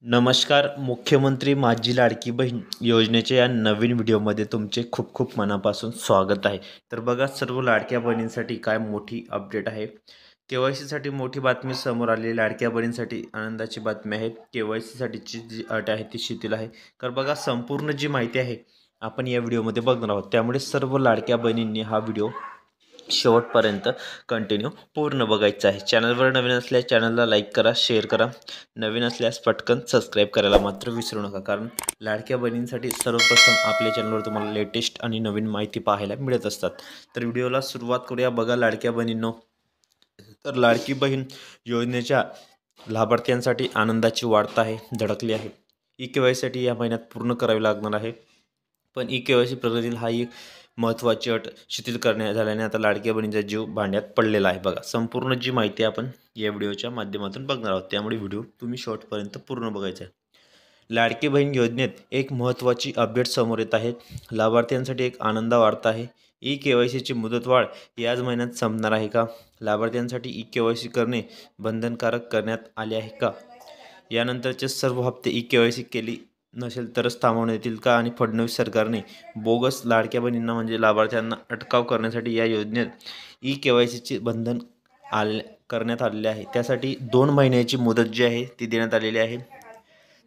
नमस्कार. मुख्यमंत्री माझी लाडकी बहीण योजनेच्या या नवीन व्हिडिओमध्ये तुमचे खूप खूप मनापासून स्वागत आहे. तर बघा, सर्व लाडक्या बहिणींसाठी काय मोठी अपडेट आहे. के-वाय-सीसाठी मोठी बातमी समोर आली. लाडक्या बहिणींसाठी आनंदाची बातमी आहे. के-वाय-सीसाठीची जी अट आहे ती शिथिल आहे. तर बघा, संपूर्ण जी माहिती आहे आपण या व्हिडिओमध्ये बघणार आहोत. त्यामुळे सर्व लाडक्या बहिणींनी हा व्हिडिओ शेवटपर्यंत कंटिन्यू पूर्ण बघायचं आहे. चॅनलवर नवीन असल्यास चॅनलला लाईक करा, शेअर करा. नवीन असल्यास पटकन सबस्क्राईब करायला मात्र विसरू नका, कारण लाडक्या बहिणींसाठी सर्वप्रथम आपल्या चॅनलवर तुम्हाला लेटेस्ट आणि नवीन माहिती पाहायला मिळत असतात. तर व्हिडिओला सुरुवात करूया. बघा लाडक्या बहिणींनो, तर लाडकी बहीण योजनेच्या लाभार्थ्यांसाठी आनंदाची वार्ता आहे, धडकली आहे. ई-के-वाय-सीसाठी या महिन्यात पूर्ण करावी लागणार आहे. पण ई-के-वाय-सी प्रगतीतील हा एक महत्त्वाची अट शिथिल करण्यात झाल्याने आता लाडक्या बहिणींचा जीव भांड्यात पडलेला आहे. बघा, संपूर्ण जी माहिती आपण या व्हिडिओच्या माध्यमातून बघणार आहोत, त्यामुळे व्हिडिओ तुम्ही शेवटपर्यंत पूर्ण बघायचा आहे. लाडकी बहीण योजनेत एक महत्त्वाची अपडेट समोर येत आहे. लाभार्थ्यांसाठी एक आनंद वार्ता आहे. ई-के-वाय-सीची मुदतवाढ याच महिन्यात संपणार आहे का? लाभार्थ्यांसाठी ई-के-वाय-सी करणे बंधनकारक करण्यात आले आहे का? यानंतरचे सर्व हप्ते ई-के-वाय-सी केली नसेल तरच थांबवण्यात येतील का? आणि फडणवीस सरकारने बोगस लाडक्या बहिणींना म्हणजे लाभार्थ्यांना अटकाव करण्यासाठी या योजनेत ई-के-वाय-सीचे बंधन करण्यात आलेले आहे. त्यासाठी 2 महिन्याची मुदत जी आहे ती देण्यात आलेली आहे.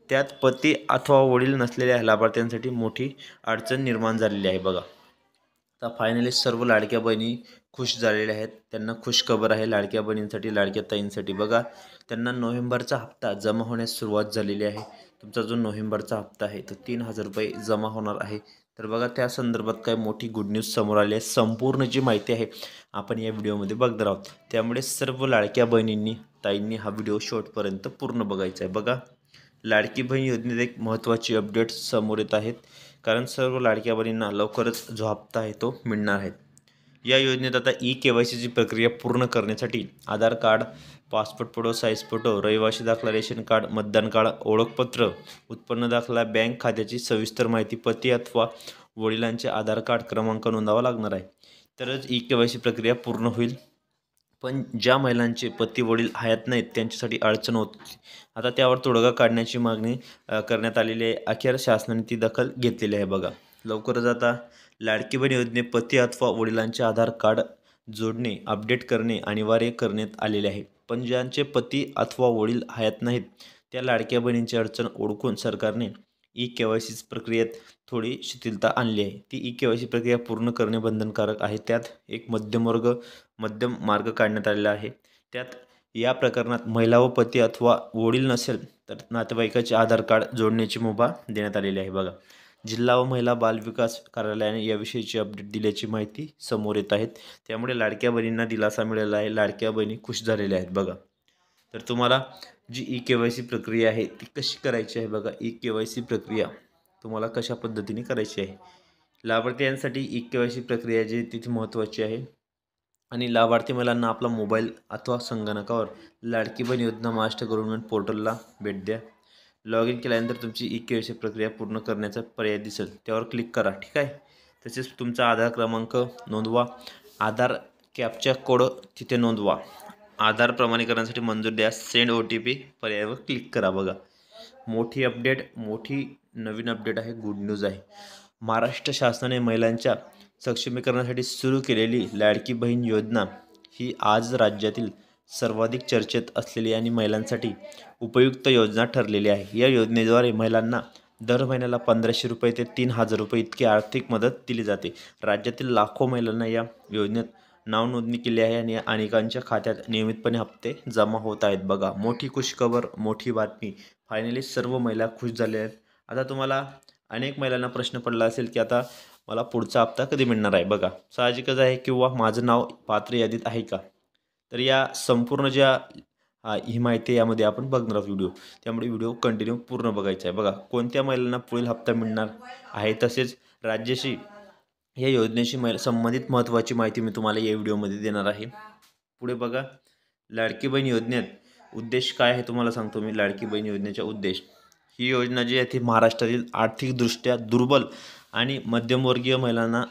त्यात पती अथवा वडील नसलेल्या लाभार्थ्यांसाठी मोठी अडचण निर्माण झालेली आहे. बघा, आता फायनली सर्व लाडक्या बहिणी खुश झालेल्या आहेत. त्यांना खुशखबर आहे लाडक्या बहिणींसाठी, लाडक्या ताईंसाठी. बघा, त्यांना नोव्हेंबरचा हप्ता जमा होण्यास सुरुवात झालेली आहे. तुमचा जो नोव्हेंबरचा हप्ता आहे तो 3,000 रुपये जमा होणार आहे. तर बघा, त्या संदर्भात काय मोठी गुड न्यूज समोर आली आहे. संपूर्ण जी माहिती आहे आपण या व्हिडिओमध्ये बघणार आहोत. त्यामुळे सर्व लाडक्या बहिणींनी, ताईंनी हा व्हिडिओ शेवटपर्यंत पूर्ण बघायचा आहे. बघा, लाडकी बहीण योजनेत एक महत्त्वाची अपडेट समोर येत आहेत, कारण सर्व लाडक्या बहिणींना लवकरच जो हप्ता आहे तो मिळणार आहे. या योजनेत आता ई-के-वाय-सीची प्रक्रिया पूर्ण करण्यासाठी Aadhaar card, passport photo, size photo, रहिवासी दाखला, रेशन कार्ड, मतदान कार्ड, ओळखपत्र, उत्पन्न दाखला, बँक खात्याची सविस्तर माहिती, पती अथवा वडिलांचे आधार कार्ड क्रमांक नोंदवावा लागणार आहे. तरच ई-के-वाय-सी प्रक्रिया पूर्ण होईल. पण ज्या महिलांचे पती वडील हयात नाहीत त्यांच्यासाठी अडचण होत होती. आता त्यावर तोडगा काढण्याची मागणी करण्यात आलेली आहे. अखेर शासनाने ती दखल घेतलेली आहे. बघा, लवकरच आता लाडकी बहीण योजनेत पती अथवा वडिलांचे आधार कार्ड जोडणे, अपडेट करणे अनिवार्य करण्यात आलेले आहे. पण ज्यांचे पती अथवा वडील हयात नाहीत त्या लाडक्या बहिणींची अडचण ओळखून सरकारने ई-के-वाय-सी प्रक्रियेत थोडी शिथिलता आणली आहे. ती ई-के-वाय-सी प्रक्रिया पूर्ण करणे बंधनकारक आहे. त्यात एक मध्यम मार्ग काढण्यात आलेला आहे. त्यात या प्रकरणात महिला व पती अथवा वडील नसेल तर नातेवाईकाचे आधार कार्ड जोडण्याची मुभा देण्यात आलेली आहे. बघा, जिल्हा व महिला बाल विकास कार्यालयाने याविषयीची अपडेट दिल्याची माहिती समोर येत आहेत. त्यामुळे लाडक्या बहिणींना दिलासा मिळाला आहे. लाडक्या बहिणी खुश झालेल्या आहेत. बघा, तर तुम्हाला जी ई-के-वाय-सी प्रक्रिया आहे ती कशी करायची आहे. बघा, ई-के-वाय-सी प्रक्रिया तुम्हाला कशा पद्धतीने करायची आहे. लाभार्थ्यांसाठी ई-के-वाय-सी प्रक्रिया जी तिथे महत्त्वाची आहे. आणि लाभार्थी महिलांना आपला मोबाईल अथवा संगणकावर लाडकी बहीण योजना महाराष्ट्र गव्हर्नमेंट पोर्टलला भेट द्या. लॉग इन केल्यानंतर तुमची ई-के-वाय-सी प्रक्रिया पूर्ण करण्याचा पर्याय दिसेल, त्यावर क्लिक करा. ठीक आहे. तसेच तुमचा आधार क्रमांक नोंदवा. आधार कॅप्चा कोड तिथे नोंदवा. आधार प्रमाणीकरणासाठी मंजूर द्या. सेंड OTP पर्यायावर क्लिक करा. बघा, मोठी अपडेट, मोठी नवीन अपडेट आहे, गुड न्यूज आहे. महाराष्ट्र शासनाने महिलांच्या सक्षमीकरणासाठी सुरू केलेली लाडकी बहीण योजना ही आज राज्यातील सर्वाधिक चर्चेत असलेली आणि महिलांसाठी उपयुक्त योजना ठरलेली आहे. या योजनेद्वारे महिलांना दर महिन्याला 1,500 रुपये ते 3,000 रुपये इतकी आर्थिक मदत दिली जाते. राज्यातील लाखो महिलांना या योजनेत नावनोंदणी केली आहे आणि अनेकांच्या खात्यात नियमितपणे हप्ते जमा होत आहेत. बघा, मोठी खुशखबर, मोठी बातमी. फायनली सर्व महिला खुश झाल्या आहेत. आता तुम्हाला अनेक महिलांना प्रश्न पडला असेल की आता मला पुढचा हप्ता कधी मिळणार आहे. बघा, साहजिकच आहे, किंवा माझं नाव पात्र यादीत आहे का. तर या संपूर्ण ज्या ही माहिती यामध्ये आपण बघणार आहोत व्हिडिओ, त्यामुळे व्हिडिओ कंटिन्यू पूर्ण बघायचा आहे. बघा, कोणत्या महिलांना पुढील हप्ता मिळणार आहे, तसेच राज्याशी या योजनेशी संबंधित महत्त्वाची माहिती मी तुम्हाला या व्हिडिओमध्ये देणार आहे. पुढे बघा, लाडकी बहीण योजनेत उद्देश काय आहे तुम्हाला सांगतो मी. लाडकी बहीण योजनेचा उद्देश, ही योजना जी आहे ती महाराष्ट्रातील आर्थिकदृष्ट्या दुर्बल आणि मध्यमवर्गीय महिलांना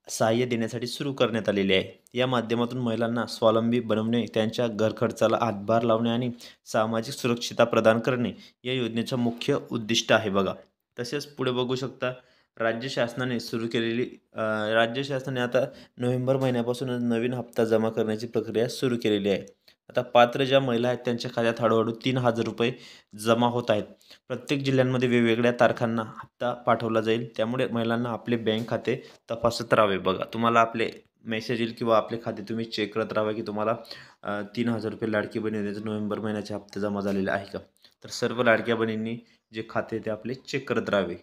सहाय्य देण्यासाठी सुरू करण्यात आलेली आहे. या माध्यमातून महिलांना स्वावलंबी बनवणे, त्यांच्या घरखर्चाला हातभार लावणे आणि सामाजिक सुरक्षितता प्रदान करणे या योजनेचं मुख्य उद्दिष्ट आहे बघा. तसेच पुढे बघू शकता राज्य शासनाने सुरू केलेली राज्य शासनाने आता नोव्हेंबर महिन्यापासून नवीन हप्ता जमा करण्याची प्रक्रिया सुरू केलेली आहे. आता पात्र ज्या महिला आहेत त्यांच्या खात्यात हळूहळू 3,000 रुपये जमा होत आहेत. प्रत्येक जिल्ह्यांमध्ये वेगवेगळ्या तारखांना हप्ता पाठवला जाईल. त्यामुळे महिलांना आपले बँक खाते तपासत राहावे बघा. तुम्हाला आपले मेसेज येईल किंवा आपले खाते तुम्ही चेक करत राहावे की तुम्हाला 3,000 रुपये लाडकी बहीण योजनेचे नोव्हेंबर महिन्याचे हप्ते जमा झालेले आहे का. तर सर्व लाडक्या बहिणींनी जे खाते ते आपले चेक करत राहावे,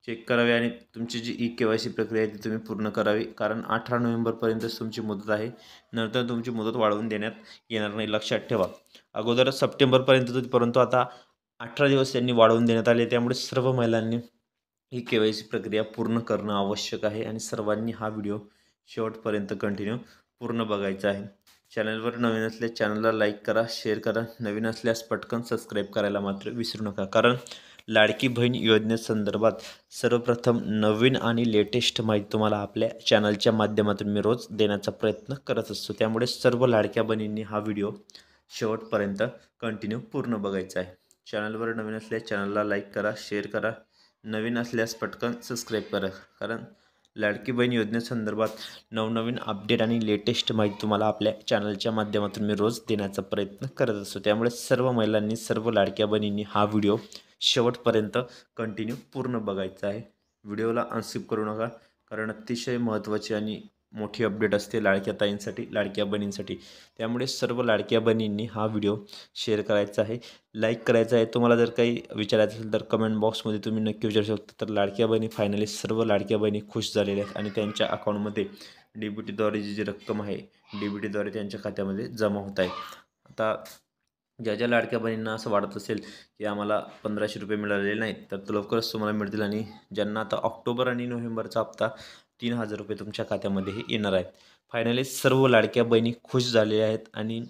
चेक करावे आणि तुमची जी KYC प्रक्रिया आहे ती तुम्ही पूर्ण करावी. कारण 18 नोव्हेंबरपर्यंतच तुमची मुदत आहे. नंतर तुमची मुदत वाढवून देण्यात येणार नाही, लक्षात ठेवा. अगोदर सप्टेंबरपर्यंत होती, परंतु आता 18 दिवस त्यांनी वाढवून देण्यात आले. त्यामुळे सर्व महिलांनी ही KYC प्रक्रिया पूर्ण करणं आवश्यक आहे आणि सर्वांनी हा व्हिडिओ शेवटपर्यंत कंटिन्यू पूर्ण बघायचा आहे. चॅनलवर नवीन असल्यास चॅनलला लाईक करा, शेअर करा. नवीन असल्यास पटकन सबस्क्राईब करायला मात्र विसरू नका. कारण लाडकी बहीण योजनेसंदर्भात सर्वप्रथम नवीन आणि लेटेस्ट माहिती तुम्हाला आपल्या चॅनलच्या माध्यमातून मी रोज देण्याचा प्रयत्न करत असतो. त्यामुळे सर्व लाडक्या बहिणींनी हा व्हिडिओ शेवटपर्यंत कंटिन्यू पूर्ण बघायचा आहे. चॅनलवर नवीन असल्यास चॅनलला लाईक करा, शेअर करा. नवीन असल्यास पटकन सबस्क्राईब करा. कारण लाडकी बहीण योजनेसंदर्भात नवनवीन अपडेट आणि लेटेस्ट माहिती तुम्हाला आपल्या चॅनलच्या माध्यमातून मी रोज देण्याचा प्रयत्न करत असतो. त्यामुळे सर्व महिलांनी, सर्व लाडक्या बहिणींनी हा व्हिडिओ शेवटपर्यंत कंटिन्यू पूर्ण बघायचा आहे. व्हिडिओला अनस्किप करू नका. कारण अतिशय महत्त्वाची आणि मोठी अपडेट असते लाडक्या ताईंसाठी, लाडक्या बहिणींसाठी. त्यामुळे सर्व लाडक्या बहिणींनी हा व्हिडिओ शेअर करायचा आहे, लाईक करायचा आहे. तुम्हाला जर काही विचारायचं असेल तर कमेंट बॉक्समध्ये तुम्ही नक्की विचारू शकता. तर लाडक्या बहिणी फायनली सर्व लाडक्या बहिणी खुश झालेल्या आहेत आणि त्यांच्या अकाउंटमध्ये DBTद्वारे जी रक्कम आहे DBTद्वारे त्यांच्या खात्यामध्ये जमा होत आहे. आता ज्या लाडक्या बहिणींना असं वाटत असेल की आम्हाला 1,500 रुपये मिळालेले नाहीत, तर लवकरच तुम्हाला मिळतील. आणि ज्यांना आता ऑक्टोबर आणि नोव्हेंबरचा हप्ता 3,000 रुपये तुमच्या खात्यामध्येही येणार आहेत. फायनली सर्व लाडक्या बहिणी खुश झालेल्या आहेत आणि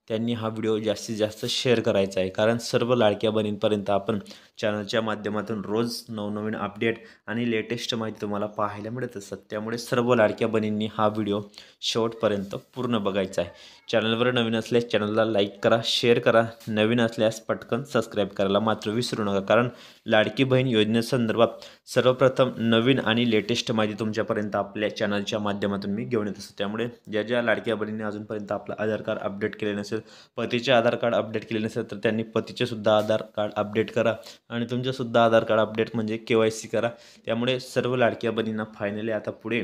त्यांनी हा व्हिडिओ जास्तीत जास्त शेअर करायचा आहे. कारण सर्व लाडक्या बहिणींपर्यंत आपण चॅनलच्या माध्यमातून रोज नवनवीन अपडेट आणि लेटेस्ट माहिती तुम्हाला पाहायला मिळत असतात. त्यामुळे सर्व लाडक्या बहिणींनी हा व्हिडिओ शेवटपर्यंत पूर्ण बघायचा आहे. चॅनलवर नवीन असल्यास चॅनलला लाईक करा, शेअर करा. नवीन असल्यास पटकन सबस्क्राईब करायला मात्र विसरू नका. कारण लाडकी बहीण योजनेसंदर्भात सर्वप्रथम नवीन आणि लेटेस्ट माहिती तुमच्यापर्यंत आपल्या चॅनलच्या माध्यमातून मी घेऊन येत असतो. त्यामुळे ज्या लाडक्या बहिणींनी अजूनपर्यंत आपलं आधार कार्ड अपडेट केले नसेल, पतीचे आधार कार्ड अपडेट केले नसेल, तर त्यांनी पतीचेसुद्धा आधार कार्ड अपडेट करा आणि तुमचेसुद्धा आधार कार्ड अपडेट म्हणजे KYC करा. त्यामुळे सर्व लाडक्या बहिणींना फायनली आता पुढे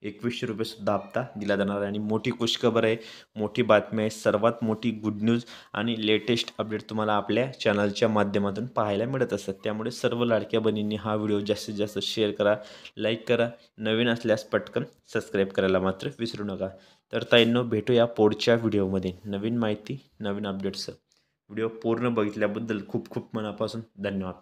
2,100 रुपयेसुद्धा हप्ता दिला जाणार आहे. आणि मोठी खुशखबर आहे, मोठी बातमी आहे, सर्वात मोठी गुड न्यूज आणि लेटेस्ट अपडेट तुम्हाला आपल्या चॅनलच्या माध्यमातून पाहायला मिळत असतात. त्यामुळे सर्व लाडक्या बहिणींनी हा व्हिडिओ जास्तीत जास्त शेअर करा, लाईक करा. नवीन असल्यास पटकन सबस्क्राईब करायला मात्र विसरू नका. तर ताईंनो, भेटूया पुढच्या व्हिडिओमध्ये नवीन माहिती, नवीन अपडेट्स. व्हिडिओ पूर्ण बघितल्याबद्दल खूप खूप मनापासून धन्यवाद.